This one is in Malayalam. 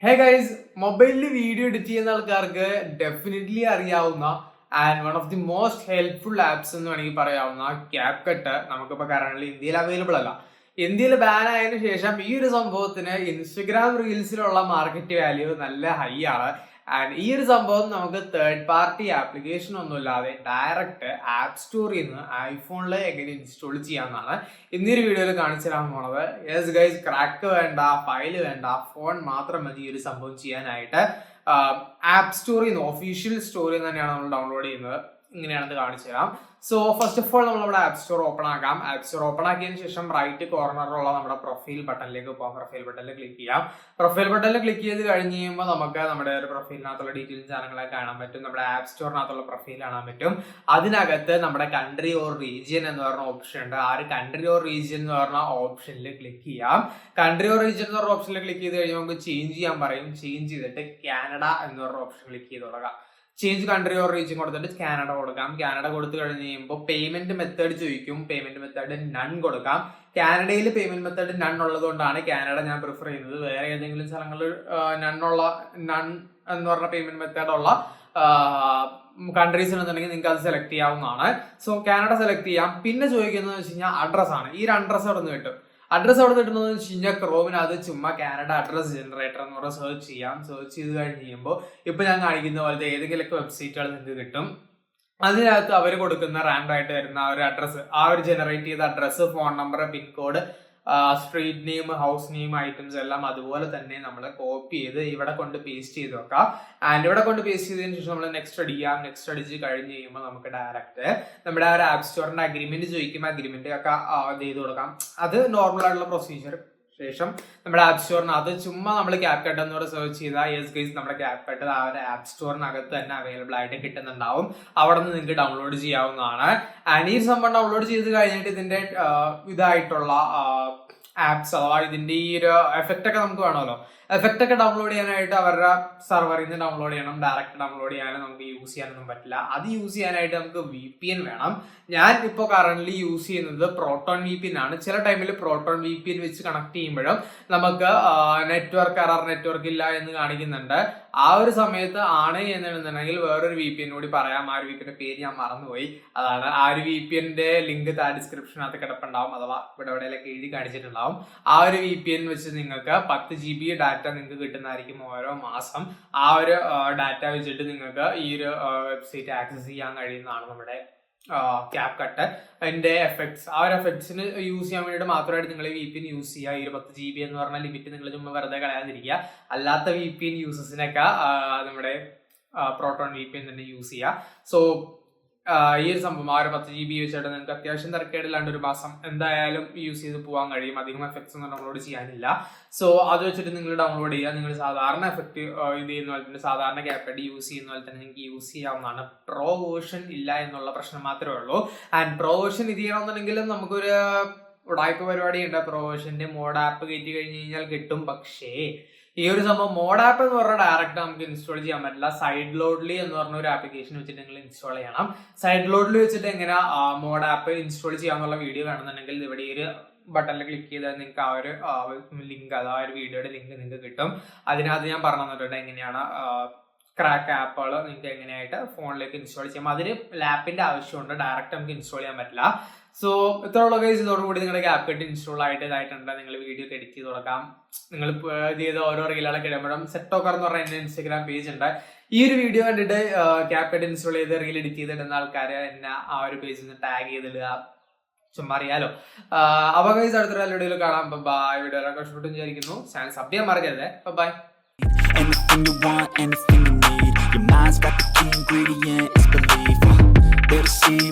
ഹേ ഗൈസ്, മൊബൈലിൽ വീഡിയോ എഡിറ്റ് ചെയ്യുന്ന ആൾക്കാർക്ക് ഡെഫിനറ്റ്ലി അറിയാവുന്ന and one of the most helpful apps എന്ന് വേണമെങ്കിൽ പറയാവുന്ന CapCut നമുക്കിപ്പോൾ കറന്റ് ഇന്ത്യയിൽ അവൈലബിൾ അല്ല. ഇന്ത്യയിൽ ബാൻ ആയതിനു ശേഷം ഈ ഒരു സംഭവത്തിന് ഇൻസ്റ്റഗ്രാം റീൽസിലുള്ള മാർക്കറ്റ് വാല്യൂ നല്ല ഹൈ ആണ്. ആൻഡ് ഈ ഒരു സംഭവം നമുക്ക് തേർഡ് പാർട്ടി ആപ്ലിക്കേഷൻ ഒന്നുമില്ലാതെ ഡയറക്റ്റ് ആപ്പ് സ്റ്റോറിൽ നിന്ന് ഐഫോണിൽ എങ്ങനെ ഇൻസ്റ്റാൾ ചെയ്യാമെന്നാണ് ഇന്നൊരു വീഡിയോയിൽ കാണിച്ചു തരാൻ പോണത്. യെസ് ഗൈസ്, ക്രാക്ക് വേണ്ട, ഫയൽ വേണ്ട, ഫോൺ മാത്രം മതി ഈ ഒരു സംഭവം ചെയ്യാനായിട്ട്. ആപ്പ് സ്റ്റോറിൽ നിന്ന്, ഒഫീഷ്യൽ സ്റ്റോറിൽ നിന്ന് തന്നെയാണ് നമ്മൾ ഡൗൺലോഡ് ചെയ്യുന്നത്. ഇങ്ങനെയാണെന്ന് കാണിച്ചു തരാം. സോ ഫസ്റ്റ് ഓഫ് ഓൾ നമ്മൾ നമ്മുടെ ആപ്പ് സ്റ്റോർ ഓപ്പൺ ആക്കാം. ആപ്പ് സ്റ്റോർ ഓപ്പൺ ആക്കിയതിന് ശേഷം റൈറ്റ് കോർണറിലുള്ള നമ്മുടെ പ്രൊഫൈൽ ബട്ടണിലേക്ക് പോകാം. പ്രൊഫൈൽ ബട്ടണിൽ ക്ലിക്ക് ചെയ്യാം. പ്രൊഫൈൽ ബട്ടണിൽ ക്ലിക്ക് ചെയ്ത് കഴിഞ്ഞ് കഴിയുമ്പോൾ നമുക്ക് നമ്മുടെ ഒരു പ്രൊഫൈലിനകത്തുള്ള ഡീറ്റെയിൽസ് സാധനങ്ങളൊക്കെ കാണാൻ പറ്റും. നമ്മുടെ ആപ്പ് സ്റ്റോറിനകത്തുള്ള പ്രൊഫൈൽ കാണാൻ പറ്റും. അതിനകത്ത് നമ്മുടെ കൺട്രി ഓർ റീജിയൻ എന്ന് പറഞ്ഞ ഓപ്ഷൻ ഉണ്ട്. ആ ഒരു കൺട്രി ഓർ റീജിയൻ എന്ന് പറഞ്ഞ ഓപ്ഷനിൽ ക്ലിക്ക് ചെയ്യാം. കൺട്രി ഓർ റീജിയൻ എന്ന് പറഞ്ഞ ഓപ്ഷനിൽ ക്ലിക്ക് ചെയ്ത് കഴിയുമ്പോൾ നമുക്ക് ചേഞ്ച് ചെയ്യാൻ പറയും. ചേഞ്ച് ചെയ്തിട്ട് കാനഡ എന്ന് പറഞ്ഞ ഓപ്ഷൻ ക്ലിക്ക് ചെയ്ത് തുടങ്ങാം. ചേഞ്ച് കൺട്രി ഓർ റീജിയൻ കൊടുത്തിട്ട് കാനഡ കൊടുക്കാം. കാനഡ കൊടുത്തു കഴിഞ്ഞ് കഴിയുമ്പോൾ പേയ്മെന്റ് മെത്തേഡ് ചോദിക്കും. പേയ്മെന്റ് മെത്തേഡ് നൺ കൊടുക്കാം. കാനഡയിൽ പേയ്മെന്റ് മെത്തേഡ് നൺ ഉള്ളത് കൊണ്ടാണ് കാനഡ ഞാൻ പ്രിഫർ ചെയ്യുന്നത്. വേറെ ഏതെങ്കിലും സ്ഥലങ്ങളിൽ നൺ എന്ന് പറഞ്ഞ പേയ്മെന്റ് മെത്തേഡ് ഉള്ള കൺട്രീസ് ഉണ്ടെന്നുണ്ടെങ്കിൽ നിങ്ങൾക്ക് അത് സെലക്ട് ചെയ്യാവുന്നതാണ്. സോ കാനഡ സെലക്ട് ചെയ്യാം. പിന്നെ ചോദിക്കുന്നത് വെച്ച് കഴിഞ്ഞാൽ അഡ്രസ് ആണ്. ഈ ഒരു അഡ്രസ് അവിടെ നിന്ന് കിട്ടും. അഡ്രസ് അവിടെ കിട്ടുന്നത് വെച്ച് കഴിഞ്ഞാൽ ക്രോമിനകത്ത് ചുമ്മാ കാനഡ അഡ്രസ് ജനറേറ്റർ എന്ന് പറഞ്ഞാൽ സെർച്ച് ചെയ്യാം. സെർച്ച് ചെയ്ത് കഴിഞ്ഞ് കഴിയുമ്പോൾ ഇപ്പൊ ഞാൻ കാണിക്കുന്ന പോലത്തെ ഏതെങ്കിലുമൊക്കെ വെബ്സൈറ്റുകൾ നിങ്ങൾക്ക് കിട്ടും. അതിനകത്ത് അവർ കൊടുക്കുന്ന റാൻഡം ആയിട്ട് വരുന്ന ആ ഒരു അഡ്രസ്സ്, ആ ഒരു ജനറേറ്റ് ചെയ്ത address, phone number, pincode, street name, house name, items എല്ലാം അതുപോലെ തന്നെ നമ്മൾ കോപ്പി ചെയ്ത് ഇവിടെ കൊണ്ട് പേസ്റ്റ് ചെയ്ത് വെക്കാം. ആൻഡ് ഇവിടെ കൊണ്ട് പേസ്റ്റ് ചെയ്തതിനു ശേഷം നമ്മൾ നെക്സ്റ്റ് അടിക്കാം. നെക്സ്റ്റ് അടിച്ച് കഴിഞ്ഞ് കഴിയുമ്പോൾ നമുക്ക് ഡയറക്റ്റ് നമ്മുടെ ആ ഒരു ആപ്പ് സ്റ്റോറിന്റെ അഗ്രിമെന്റ് ചോദിക്കും. അഗ്രിമെന്റ് ഒക്കെ ചെയ്ത് കൊടുക്കാം. അത് നോർമൽ ആയിട്ടുള്ള പ്രൊസീജിയർ. ശേഷം നമ്മുടെ ആപ്പ് സ്റ്റോറിനകത്ത് ചുമ്മാ നമ്മൾ CapCut എന്ന് പറഞ്ഞ് സെർച്ച് ചെയ്താൽ യെസ് ഗൈസ് നമ്മുടെ CapCut ആ ഒരു ആപ്പ് സ്റ്റോറിനകത്ത് തന്നെ അവൈലബിൾ ആയിട്ട് കിട്ടുന്നുണ്ടാവും. അവിടെ നിന്ന് നിങ്ങൾക്ക് ഡൗൺലോഡ് ചെയ്യാവുന്നതാണ്. ആൻഡ് ഈ സംഭവം ഡൗൺലോഡ് ചെയ്ത് കഴിഞ്ഞിട്ട് ഇതിന്റെ ഇതായിട്ടുള്ള ആപ്സ് അഥവാ ഇതിന്റെ ഈ ഒരു എഫക്റ്റ് ഒക്കെ നമുക്ക് വേണമല്ലോ. എഫക്റ്റ് ഒക്കെ ഡൗൺലോഡ് ചെയ്യാനായിട്ട് അവരുടെ സെർവറിൽ നിന്ന് ഡൗൺലോഡ് ചെയ്യണം. ഡയറക്റ്റ് ഡൗൺലോഡ് ചെയ്യാനും നമുക്ക് യൂസ് ചെയ്യാനൊന്നും പറ്റില്ല. അത് യൂസ് ചെയ്യാനായിട്ട് നമുക്ക് VPN വേണം. ഞാൻ ഇപ്പോൾ കറന്റ് യൂസ് ചെയ്യുന്നത് പ്രോട്ടോൺ VPN ആണ്. ചില ടൈമിൽ പ്രോട്ടോൺ VPN വെച്ച് കണക്ട് ചെയ്യുമ്പോഴും നമുക്ക് നെറ്റ്വർക്ക് എറർ, നെറ്റ്വർക്ക് ഇല്ല എന്ന് കാണിക്കുന്നുണ്ട്. ആ ഒരു സമയത്ത് ആണ് എന്നുണ്ടെന്നുണ്ടെങ്കിൽ വേറൊരു VPN കൂടി പറയാം. ആ ഒരു VPN പേര് ഞാൻ മറന്നുപോയി. അതാണ് ആ ഒരു VPNന്റെ ലിങ്ക് ഡിസ്ക്രിപ്ഷനകത്ത് കിടപ്പുണ്ടാവും, അഥവാ ഇവിടെ എവിടെയൊക്കെ എഴുതി കാണിച്ചിട്ടുണ്ടാവും. ആ ഒരു VPN വെച്ച് നിങ്ങൾക്ക് 10 GB ഡാറ്റ നിങ്ങൾക്ക് കിട്ടുന്നതായിരിക്കും ഓരോ മാസം. ആ ഒരു ഡാറ്റ വെച്ചിട്ട് നിങ്ങൾക്ക് ഈ ഒരു വെബ്സൈറ്റ് ആക്സസ് ചെയ്യാൻ കഴിയുന്നതാണ് നമ്മുടെ CapCut. അതിന്റെ എഫക്ട്സ്, ആ ഒരു എഫക്ട്സിന് യൂസ് ചെയ്യാൻ വേണ്ടിയിട്ട് മാത്രമായിട്ട് നിങ്ങൾ VPN യൂസ് ചെയ്യുക. ഈ 10 GB എന്ന് പറഞ്ഞ ലിമിറ്റ് നിങ്ങൾ ചുമ്മാ വെറുതെ കളയാതിരിക്കുക. അല്ലാത്ത VPN യൂസസിനൊക്കെ നമ്മുടെ പ്രോട്ടോൺ VPN തന്നെ യൂസ് ചെയ്യുക. സോ ഈ ഒരു സംഭവം ആ ഒരു 10 GB വെച്ചിട്ട് നിങ്ങൾക്ക് അത്യാവശ്യം തിരക്കേടില്ലാണ്ട് ഒരു മാസം എന്തായാലും യൂസ് ചെയ്ത് പോകാൻ കഴിയും. അധികം എഫക്ട്സ് ഒന്നും ഡൗൺലോഡ് ചെയ്യാനില്ല. സോ അത് വെച്ചിട്ട് നിങ്ങൾ ഡൗൺലോഡ് ചെയ്യുക. നിങ്ങൾ സാധാരണ എഫക്ട് ഇത് ചെയ്യുന്ന പോലെ തന്നെ, സാധാരണ CapCut യൂസ് ചെയ്യുന്ന പോലെ തന്നെ നിങ്ങൾക്ക് യൂസ് ചെയ്യാവുന്നതാണ്. പ്രോ വേർഷൻ ഇല്ല എന്നുള്ള പ്രശ്നം മാത്രമേ ഉള്ളൂ. ആൻഡ് പ്രോ വേർഷൻ ഇത് ചെയ്യണമെന്നുണ്ടെങ്കിലും നമുക്കൊരു ഉടായ്പ പരിപാടി ഉണ്ട്. പ്രോ വേർഷന്റെ മോഡ് ആപ്പ് കയറ്റി കഴിഞ്ഞ് കഴിഞ്ഞാൽ കിട്ടും. പക്ഷേ ഈ ഒരു സംഭവം മോഡ് ആപ്പ് എന്ന് പറഞ്ഞാൽ ഡയറക്റ്റ് നമുക്ക് ഇൻസ്റ്റാൾ ചെയ്യാൻ പറ്റില്ല. സൈഡ് ലോഡ്ലി എന്ന് പറഞ്ഞ ഒരു ആപ്ലിക്കേഷൻ വെച്ചിട്ട് നിങ്ങൾ ഇൻസ്റ്റാൾ ചെയ്യണം. സൈഡ് ലോഡിൽ വെച്ചിട്ട് എങ്ങനെ മോഡ് ആപ്പ് ഇൻസ്റ്റാൾ ചെയ്യാന്നുള്ള വീഡിയോ കാണുന്നുണ്ടെങ്കിൽ ഇവിടെ ഒരു ബട്ടണിൽ ക്ലിക്ക് ചെയ്താൽ നിങ്ങൾക്ക് ആ ഒരു ലിങ്ക്, അതാ ഒരു വീഡിയോയുടെ ലിങ്ക് നിങ്ങൾക്ക് കിട്ടും. അതിനകത്ത് ഞാൻ പറഞ്ഞു തന്നിട്ടുണ്ട് എങ്ങനെയാണ് ക്രാക്ക് ആപ്പുകൾ നിങ്ങൾക്ക് എങ്ങനെയായിട്ട് ഫോണിലേക്ക് ഇൻസ്റ്റാൾ ചെയ്യാം. അതിന് ലാപ്പിന്റെ ആവശ്യമുണ്ട്, ഡയറക്റ്റ് നമുക്ക് ഇൻസ്റ്റാൾ ചെയ്യാൻ പറ്റില്ല. സോ ഇത്രയുള്ള കേസ്, ഇതോടുകൂടി നിങ്ങളുടെ CapCut ഇൻസ്റ്റാൾ ആയിട്ടുണ്ട്. നിങ്ങൾ വീഡിയോ ഒക്കെ എഡിറ്റ് ചെയ്ത് കൊടുക്കാം. നിങ്ങൾ ഇത് ചെയ്ത് ഓരോ റീലുകളൊക്കെ ഇടുമ്പോഴും സെറ്റോക്കർ എന്ന് പറഞ്ഞ എൻ്റെ ഇൻസ്റ്റാഗ്രാം പേജ് ഉണ്ട്. ഈ ഒരു വീഡിയോ കണ്ടിട്ട് CapCut ഇൻസ്റ്റാൾ ചെയ്ത് റീൽ എഡിറ്റ് ചെയ്തിടുന്ന ആൾക്കാർ എന്നെ ആ ഒരു പേജിൽ നിന്ന് ടാഗ് ചെയ്തിടുക. ചുമ്മാ അറിയാലോ. അപ്പൊ ഗൈസ് അടുത്തൊരു വീഡിയോയിൽ കാണാം. ബൈ. വീഡിയോ ഇഷ്ടപ്പെട്ടു വിചാരിക്കുന്നു. ചാനൽ സബ് ചെയ്യാൻ മറക്കരുത്. By. Anything you want, anything you need. Your mind's got the key ingredient, it's belief. Better see